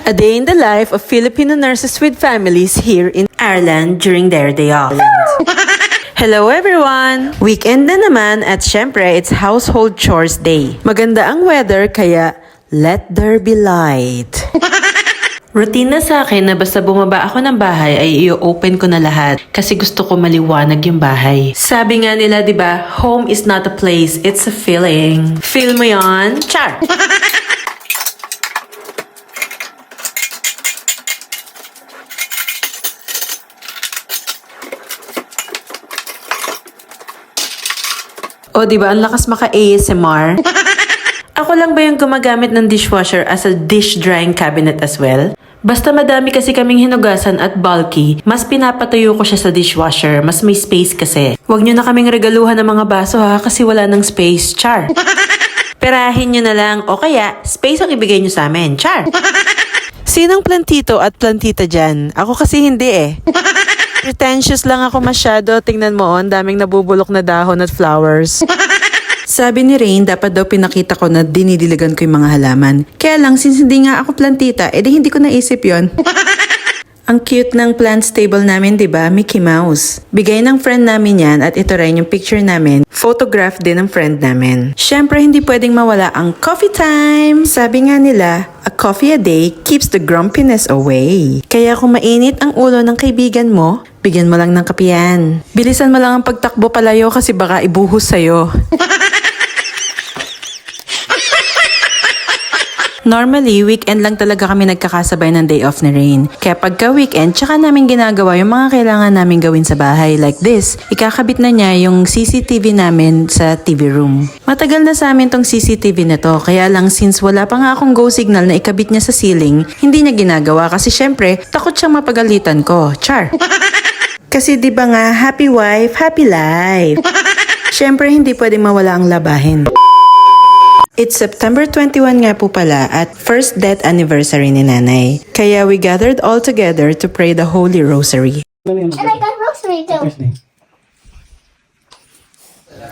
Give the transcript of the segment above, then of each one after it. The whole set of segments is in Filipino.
A day in the life of Filipino nurses with families here in Ireland during their day off. Hello everyone! Weekend na naman at syempre it's household chores day. Maganda ang weather kaya let there be light. Routine na sa akin na basta bumaba ako ng bahay ay i-open ko na lahat kasi gusto ko maliwanag yung bahay. Sabi nga nila 'di ba, home is not a place, it's a feeling. Feel mo yon? Char! O, diba? Ang lakas maka-ASMR. Ako lang ba yung gumagamit ng dishwasher as a dish drying cabinet as well? Basta madami kasi kaming hinugasan at bulky, mas pinapatayo ko siya sa dishwasher. Mas may space kasi. Huwag nyo na kaming regaluhan ng mga baso ha, kasi wala ng space. Char. Perahin nyo na lang o kaya space ang ibigay nyo sa amin. Char. Sinong plantito at plantita dyan? Ako kasi hindi eh. Pretentious lang ako masyado. Tingnan mo, ang daming nabubulok na dahon at flowers. Sabi ni Rain, dapat daw pinakita ko na dinidiligan ko yung mga halaman. Kaya lang, since hindi nga ako plantita, edi hindi ko naisip yon. Ang cute ng plants table namin, diba? Mickey Mouse. Bigay ng friend namin yan at ito rin yung picture namin. Photograph din ng friend namin. Syempre, hindi pwedeng mawala ang coffee time! Sabi nga nila, a coffee a day keeps the grumpiness away. Kaya kung mainit ang ulo ng kaibigan mo, bigyan mo lang ng kape yan. Bilisan mo lang ang pagtakbo palayo kasi baka ibuhos sa'yo. Normally, weekend lang talaga kami nagkakasabay ng day off ni Rain. Kaya pagka weekend, tsaka namin ginagawa yung mga kailangan namin gawin sa bahay like this. Ikakabit na niya yung CCTV namin sa TV room. Matagal na sa amin tong CCTV na to, kaya lang since wala pa nga akong go signal na ikabit niya sa ceiling, hindi niya ginagawa kasi syempre, takot siyang mapagalitan ko. Char! Kasi di ba nga, happy wife, happy life. Syempre, hindi pwedeng mawala ang labahin. It's September 21 nga po pala at first death anniversary ni Nanay. Kaya we gathered all together to pray the Holy Rosary. And I got rosary too.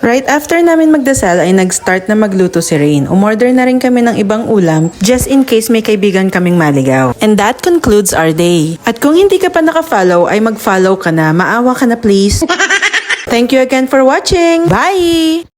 Right after namin magdasal ay nag-start na magluto si Rain. Umorder na rin kami ng ibang ulam just in case may kaibigan kaming maligaw. And that concludes our day. At kung hindi ka pa naka-follow ay mag-follow ka na. Maawa ka na please. Thank you again for watching. Bye!